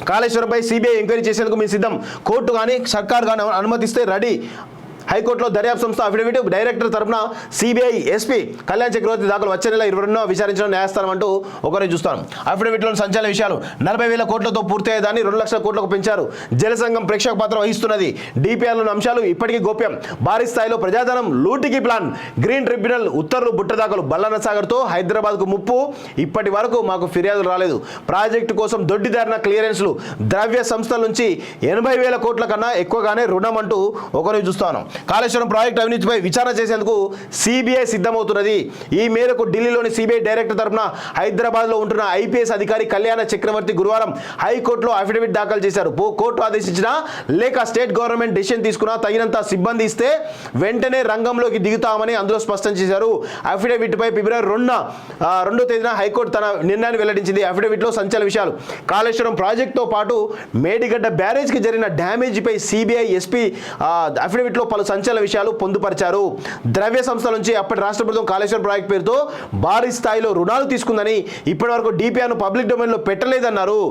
కాళేశ్వరంపై CBI enquiry చేసేందుకు మేము సిద్ధం. కోర్టు కానీ సర్కార్ కానీ అనుమతిస్తే రెడీ. హైకోర్టులో దర్యాప్తు సంస్థ అఫిడవిట్. డైరెక్టర్ తరపున సిబిఐ ఎస్పీ కళ్యాణ్ చక్రవర్తి దాఖలు. వచ్చే నెల 22న విచారించడం న్యాయస్థానం అంటూ ఒకరే చూస్తాను. అఫిడవిట్లోని సంచలన విషయాలు. 40,000 కోట్లతో పూర్తయ్యేదాన్ని 2 లక్షల కోట్లకు పెంచారు. జలసంఘం ప్రేక్షక పాత్ర వహిస్తున్నది. డిపిఆర్లోని అంశాలు ఇప్పటికీ గోప్యం. భారీ స్థాయిలో ప్రజాధనం లూటికి ప్లాన్. గ్రీన్ ట్రిబ్యునల్ ఉత్తర్వులు బుట్టదాఖలు. బల్లన్న సాగర్తో హైదరాబాద్కు ముప్పు. ఇప్పటి వరకు మాకు ఫిర్యాదులు రాలేదు. ప్రాజెక్టు కోసం దొడ్డిదారిన క్లియరెన్స్లు. ద్రవ్య సంస్థల నుంచి 80,000 కోట్ల కన్నా ఎక్కువగానే రుణం అంటూ ఒకరు చూస్తాను. కాళేశ్వరం ప్రాజెక్టు అవినీతిపై విచారణ చేసేందుకు సిబిఐ సిద్ధమవుతున్నది. ఈ మేరకు ఢిల్లీలోని సిబిఐ డైరెక్టర్ తరపున హైదరాబాద్లో ఉంటున్న ఐపీఎస్ అధికారి కళ్యాణ చక్రవర్తి గురువారం హైకోర్టులో అఫిడవిట్ దాఖలు చేశారు. కోర్టు ఆదేశించినా లేక స్టేట్ గవర్నమెంట్ డిసిషన్ తీసుకున్నా తగినంత సిబ్బంది ఇస్తే వెంటనే రంగంలోకి దిగుతామని అందులో స్పష్టం చేశారు. అఫిడవిట్పై ఫిబ్రవరి 2వ తేదీన హైకోర్టు తన నిర్ణయాన్ని వెల్లడించింది. అఫిడవిట్లో సంచలన విషయాలు. కాళేశ్వరం ప్రాజెక్టుతో పాటు మేడిగడ్డ బ్యారేజ్కి జరిగిన డ్యామేజీపై సిబిఐ ఎస్పీ అఫిడవిట్లో పలు సంచలన విషయాలు పొందుపరిచారు. ద్రవ్య సంస్థల నుంచి అప్పటి రాష్ట్ర ప్రభుత్వం కాళేశ్వరం ప్రాజెక్టు పేరుతో భారీ స్థాయిలో రుణాలు తీసుకుందని, ఇప్పటి వరకు డిపిఆర్ను పబ్లిక్ డొమైన్లో పెట్టలేదన్నారు.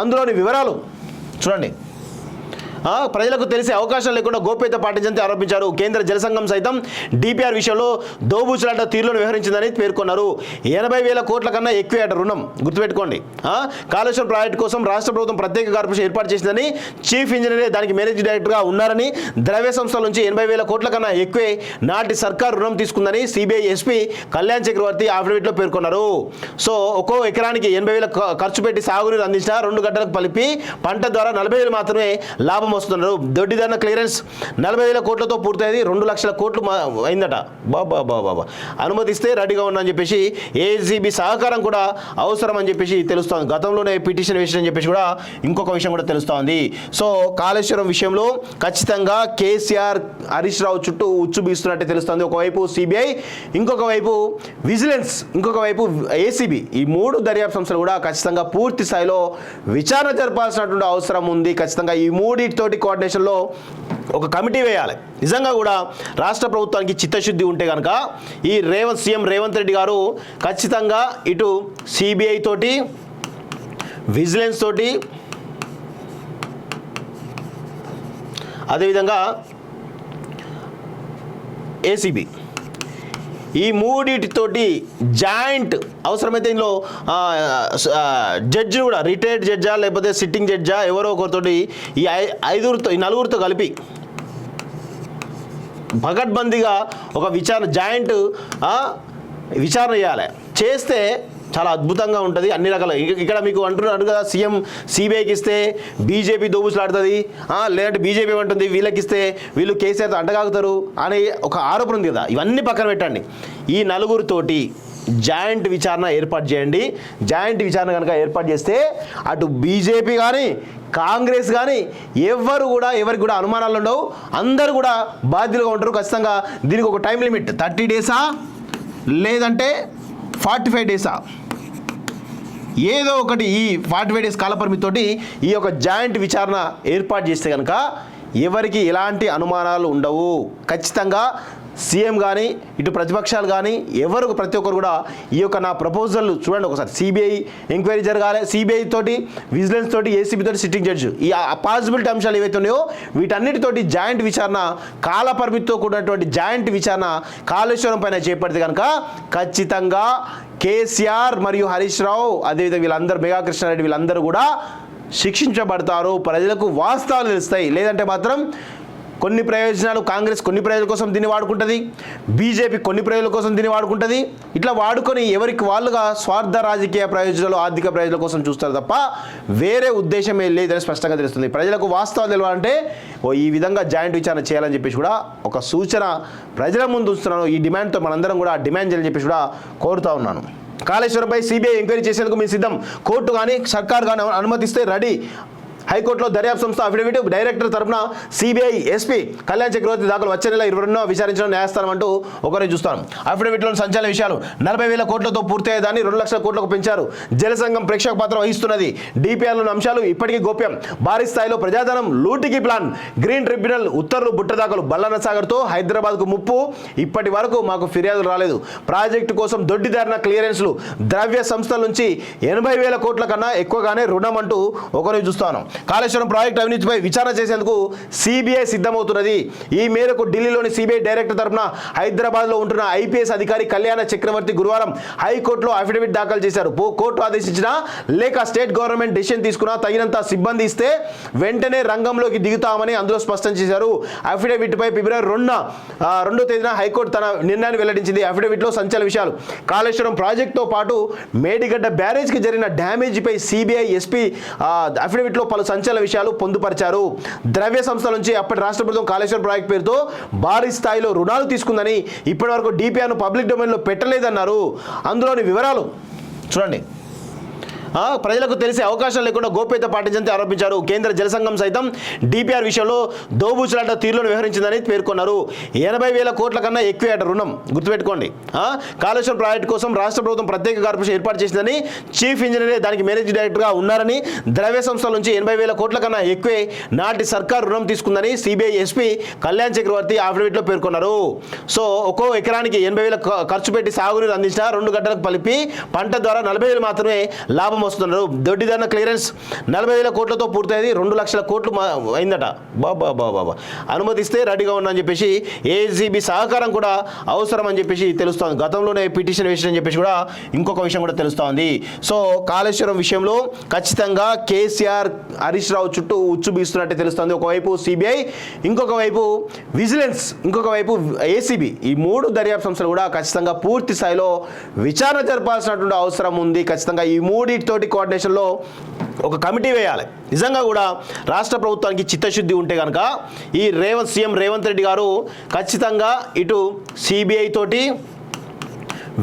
అందులోని వివరాలు చూడండి. ప్రజలకు తెలిసే అవకాశం లేకుండా గోప్యత పాటించని ఆరోపించారు. కేంద్ర జలసంఘం సైతం డిపిఆర్ విషయంలో దోబూచులాట తీరులో వ్యవహరించిందని పేర్కొన్నారు. 80,000 కోట్ల కన్నా ఎక్కువ రుణం. గుర్తుపెట్టుకోండి. కాళేశ్వరం ప్రాజెక్టు కోసం రాష్ట్ర ప్రభుత్వం ప్రత్యేక కార్పొరేషన్ ఏర్పాటు చేసిందని, చీఫ్ ఇంజనీర్ దానికి మేనేజింగ్ డైరెక్టర్గా ఉన్నారని, ద్రవ్య సంస్థల నుంచి 80,000 కోట్ల కన్నా ఎక్కువే నాటి సర్కార్ రుణం తీసుకుందని సిబిఐ ఎస్పీ కళ్యాణ్ చక్రవర్తి అఫిడవిట్లో పేర్కొన్నారు. సో ఒక్కో ఎకరానికి 80,000 ఖర్చు పెట్టి సాగునీరు అందించిన 2 గంటలకు కలిపి పంట ద్వారా 40,000 మాత్రమే లాభం వస్తున్నారు. దొడ్డిదారిన క్లియరెన్స్ 40,000 కోట్లతో పూర్తయింది. 2 లక్షల కోట్లు అయిందట. బాబా అనుమతిస్తే రెడీగా ఉన్నా అని చెప్పేసి ఏసీబీ సహకారం కూడా అవసరం అని చెప్పేసి తెలుస్తోంది. గతంలోనే పిటిషన్ వేసిందని చెప్పేసి కూడా ఇంకొక విషయం కూడా తెలుస్తోంది. సో కాళేశ్వరం విషయంలో ఖచ్చితంగా కేసీఆర్ హరీష్ రావు చుట్టూ ఉచ్చు బీస్తున్నట్టే తెలుస్తోంది. ఒకవైపు సిబిఐ, ఇంకొక వైపు విజిలెన్స్, ఇంకొక వైపు ఏసీబీ. ఈ 3 దర్యాప్తు సంస్థలు కూడా ఖచ్చితంగా పూర్తి స్థాయిలో విచారణ జరపాల్సినటువంటి అవసరం ఉంది. ఖచ్చితంగా ఈ 3 తోటి కోఆర్డినేషన్లో ఒక కమిటీ వేయాలి. నిజంగా కూడా రాష్ట్ర ప్రభుత్వానికి చిత్తశుద్ధి ఉంటే కనుక ఈ సీఎం రేవంత్ రెడ్డి గారు ఖచ్చితంగా ఇటు సిబిఐ తోటి, విజిలెన్స్ తోటి, అదేవిధంగా ఏసీబీ, ఈ 3తోటి జాయింట్ అవసరమైతే ఇందులో జడ్జి కూడా రిటైర్డ్ జడ్జా లేకపోతే సిట్టింగ్ జడ్జా ఎవరో ఒకరితోటి ఈ 4 కలిపి పకడ్బందీగా ఒక జాయింట్ విచారణ చేయాలి. చేస్తే చాలా అద్భుతంగా ఉంటుంది. అన్ని రకాల ఇక్కడ మీకు అంటున్నారు కదా, సీఎం సిబిఐకి ఇస్తే బీజేపీ దోబుసులాడుతుంది, లేదంటే బీజేపీ అంటుంది వీళ్ళకి ఇస్తే వీళ్ళు కేసీఆర్తో అంటగాగుతారు అనే ఒక ఆరోపణ ఉంది కదా. ఇవన్నీ పక్కన పెట్టండి. ఈ 4 తోటి జాయింట్ విచారణ ఏర్పాటు చేయండి. జాయింట్ విచారణ కనుక ఏర్పాటు చేస్తే అటు బీజేపీ కానీ కాంగ్రెస్ కానీ ఎవరికి కూడా అనుమానాలు ఉండవు. అందరూ కూడా బాధ్యులుగా ఉంటారు. ఖచ్చితంగా దీనికి ఒక టైం లిమిట్ 30 డేసా లేదంటే 45 డేసా, ఏదో ఒకటి ఈ 45 డేస్ కాలపరిమితితోటి ఈ యొక్క జాయింట్ విచారణ ఏర్పాటు చేస్తే కనుక ఎవరికి ఎలాంటి అనుమానాలు ఉండవు. ఖచ్చితంగా సీఎం కానీ ఇటు ప్రతిపక్షాలు కానీ ప్రతి ఒక్కరు కూడా ఈ యొక్క నా ప్రపోజల్ చూడండి ఒకసారి. సిబిఐ ఎంక్వైరీ జరగాలి, సిబిఐ తోటి, విజిలెన్స్ తోటి, ఏసీబీ తోటి, సిట్టింగ్ జడ్జి, ఈ పాసిబిలిటీ అంశాలు ఏవైతే ఉన్నాయో వీటన్నిటితోటి జాయింట్ విచారణ, కాల పరిమితితో కూడినటువంటి జాయింట్ విచారణ కాళేశ్వరం పైన చేపడితే కనుక ఖచ్చితంగా కేసీఆర్ మరియు హరీష్ రావు, అదేవిధంగా వీళ్ళందరూ, మెగా కృష్ణారెడ్డి, వీళ్ళందరూ కూడా శిక్షించబడతారు. ప్రజలకు వాస్తవాలు తెలుస్తాయి. లేదంటే మాత్రం కొన్ని ప్రయోజనాలు, కాంగ్రెస్ కొన్ని ప్రయోజనాల కోసం దీన్ని వాడుకుంటుంది, బీజేపీ కొన్ని ప్రయోజనాల కోసం దీన్ని వాడుకుంటుంది. ఇట్లా వాడుకొని ఎవరికి వాళ్ళుగా స్వార్థ రాజకీయ ప్రయోజనాలు, ఆర్థిక ప్రయోజనాల కోసం చూస్తారు తప్ప వేరే ఉద్దేశం ఏం లేదని స్పష్టంగా తెలుస్తుంది. ప్రజలకు వాస్తవాలు తెలియాలంటే ఈ విధంగా జాయింట్ విచారణ చేయాలని చెప్పేసి కూడా ఒక సూచన ప్రజల ముందు ఉంచుతున్నాను. ఈ డిమాండ్తో మనందరం కూడా డిమాండ్ చేయాలని చెప్పేసి కూడా కోరుతా ఉన్నాను. కాళేశ్వరంపై సిబిఐ ఎంక్వైరీ చేసేందుకు మేము సిద్ధం. కోర్టు కానీ సర్కార్ కానీ అనుమతిస్తే రెడీ. హైకోర్టులో దర్యాప్తు సంస్థ అఫిడవిట్ డైరెక్టర్ తరపున సిబిఐ ఎస్పీ కళ్యాణ్ చక్రవర్తి దాఖలు వచ్చే నెల 22న విచారించిన న్యాయస్థానం అంటూ ఒకరే చూస్తాం. అఫిడవిట్లోని సంచలన విషయాలు 40,000 కోట్లతో పూర్తయ్యేదాన్ని 2 లక్షల కోట్లకు పెంచారు. జలసంఘం ప్రేక్షక పాత్ర వహిస్తున్నది. డిపిఆర్లోని అంశాలు ఇప్పటికీ గోప్యం. భారీ స్థాయిలో ప్రజాధనం లూటికి ప్లాన్. గ్రీన్ ట్రిబ్యునల్ ఉత్తర్వులు బుట్ట దాఖలు. బల్లన్న సాగర్తో హైదరాబాద్కు ముప్పు. ఇప్పటి వరకు మాకు ఫిర్యాదులు రాలేదు. ప్రాజెక్టు కోసం దొడ్డిదారిన క్లియరెన్స్లు. ద్రవ్య సంస్థల నుంచి 80,000 కోట్ల కన్నా ఎక్కువగానే రుణం అంటూ ఒకరు చూస్తాను. కాళేశ్వరం ప్రాజెక్టు అవినీతిపై విచారణ చేసేందుకు సిబిఐ సిద్ధమవుతున్నది. ఈ మేరకు ఢిల్లీలోని సిబిఐ డైరెక్టర్ తరపున హైదరాబాద్లో ఉంటున్న ఐపీఎస్ అధికారి కళ్యాణ చక్రవర్తి గురువారం హైకోర్టులో అఫిడవిట్ దాఖలు చేశారు. కోర్టు ఆదేశించినా లేక స్టేట్ గవర్నమెంట్ డిసిషన్ తీసుకున్నా తగినంత సిబ్బంది ఇస్తే వెంటనే రంగంలోకి దిగుతామని అందులో స్పష్టం చేశారు. అఫిడవిట్పై ఫిబ్రవరి 2వ తేదీన హైకోర్టు తన నిర్ణయాన్ని వెల్లడించింది. అఫిడవిట్లో సంచలన విషయాలు. కాళేశ్వరం ప్రాజెక్టుతో పాటు మేడిగడ్డ బ్యారేజ్కి జరిగిన డ్యామేజ్పై సిబిఐ ఎస్పీ అఫిడవిట్లో పలు సంచలన విషయాలు పొందుపరిచారు. ద్రవ్య సంస్థల నుంచి అప్పటి రాష్ట్ర ప్రభుత్వం కాళేశ్వరం ప్రాజెక్టు పేరుతో భారీ స్థాయిలో రుణాలు తీసుకుందని, ఇప్పటివరకు డిపిఆర్ను పబ్లిక్ డొమైన్లో పెట్టలేదన్నారు. అందులోని వివరాలు చూడండి. ప్రజలకు తెలిసే అవకాశం లేకుండా గోప్యత పాటించని ఆరోపించారు. కేంద్ర జలసంఘం సైతం డిపిఆర్ విషయంలో దోబూచులాట తీరులో వ్యవహరించిందని పేర్కొన్నారు. 80,000 కోట్ల కన్నా ఎక్కువ రుణం. గుర్తుపెట్టుకోండి. కాళేశ్వరం ప్రాజెక్టు కోసం రాష్ట్ర ప్రభుత్వం ప్రత్యేక కార్పొరేషన్ ఏర్పాటు చేసిందని, చీఫ్ ఇంజనీర్ దానికి మేనేజింగ్ డైరెక్టర్గా ఉన్నారని, ద్రవ్య సంస్థల నుంచి 80,000 కోట్ల కన్నా ఎక్కువే నాటి సర్కార్ రుణం తీసుకుందని సిబిఐ ఎస్పీ కళ్యాణ్ చక్రవర్తి అఫిడవిట్లో పేర్కొన్నారు. సో ఒక్కో ఎకరానికి 80,000 ఖర్చు పెట్టి సాగునీరు అందించిన 2 గంటలకు కలిపి పంట ద్వారా 40,000 మాత్రమే లాభం వస్తున్నారు. దొడ్డిదారిన క్లియరెన్స్ 40,000 కోట్లతో పూర్తయింది. 2 లక్షల కోట్లు అయిందట. బాబా అనుమతిస్తే రెడీగా ఉన్నా అని చెప్పేసి ఏసీబీ సహకారం కూడా అవసరం అని చెప్పేసి తెలుస్తోంది. గతంలోనే పిటిషన్ వేసిందని చెప్పేసి కూడా ఇంకొక విషయం కూడా తెలుస్తోంది. సో కాళేశ్వరం విషయంలో ఖచ్చితంగా కేసీఆర్ హరీష్ రావు చుట్టూ ఉచ్చు బీస్తున్నట్టే తెలుస్తోంది. ఒకవైపు సిబిఐ, ఇంకొక వైపు విజిలెన్స్, ఇంకొక వైపు ఏసీబీ. ఈ 3 దర్యాప్తు సంస్థలు కూడా ఖచ్చితంగా పూర్తి స్థాయిలో విచారణ జరపాల్సినటువంటి అవసరం ఉంది. ఖచ్చితంగా ఈ 3 తోటి కోఆర్డినేషన్లో ఒక కమిటీ వేయాలి. నిజంగా కూడా రాష్ట్ర ప్రభుత్వానికి చిత్తశుద్ధి ఉంటే కనుక ఈ సీఎం రేవంత్ రెడ్డి గారు ఖచ్చితంగా ఇటు సిబిఐ తోటి,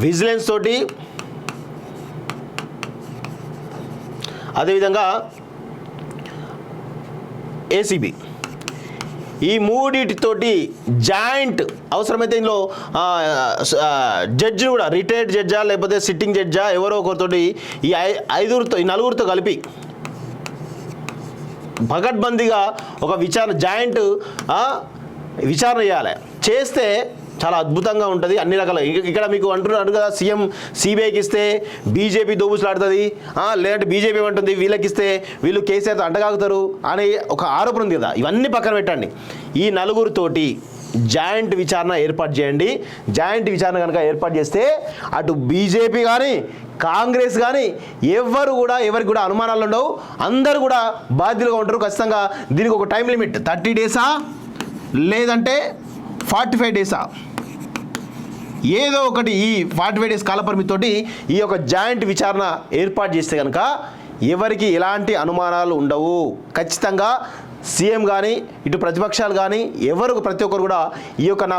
విజిలెన్స్ తోటి, అదేవిధంగా ఏసీబీ, ఈ 3తోటి జాయింట్ అవసరమైతే ఇందులో జడ్జి కూడా రిటైర్డ్ జడ్జా లేకపోతే సిట్టింగ్ జడ్జా ఎవరో ఒకరితోటి ఈ 4 కలిపి పకడ్బందీగా ఒక జాయింట్ విచారణ చేయాలి. చేస్తే చాలా అద్భుతంగా ఉంటుంది. అన్ని రకాల ఇక్కడ మీకు అంటున్నారు కదా, సీఎం సిబిఐకి ఇస్తే బీజేపీ దోబుసులాడుతుంది, లేదంటే బీజేపీ అంటుంది వీళ్ళకి ఇస్తే వీళ్ళు కేసీఆర్తో అంటగాగుతారు అనే ఒక ఆరోపణ ఉంది కదా. ఇవన్నీ పక్కన పెట్టండి. ఈ 4 తోటి జాయింట్ విచారణ ఏర్పాటు చేయండి. జాయింట్ విచారణ కనుక ఏర్పాటు చేస్తే అటు బీజేపీ కానీ కాంగ్రెస్ కానీ ఎవరికి కూడా అనుమానాలు ఉండవు. అందరూ కూడా బాధ్యులుగా ఉంటారు. ఖచ్చితంగా దీనికి ఒక టైం లిమిట్ 30 డేసా లేదంటే 45 డేసా, ఏదో ఒకటి ఈ 45 డేస్ కాలపరిమితితోటి ఈ యొక్క జాయింట్ విచారణ ఏర్పాటు చేస్తే కనుక ఎవరికి ఎలాంటి అనుమానాలు ఉండవు. ఖచ్చితంగా సీఎం కానీ ఇటు ప్రతిపక్షాలు కానీ ప్రతి ఒక్కరు కూడా ఈ యొక్క నా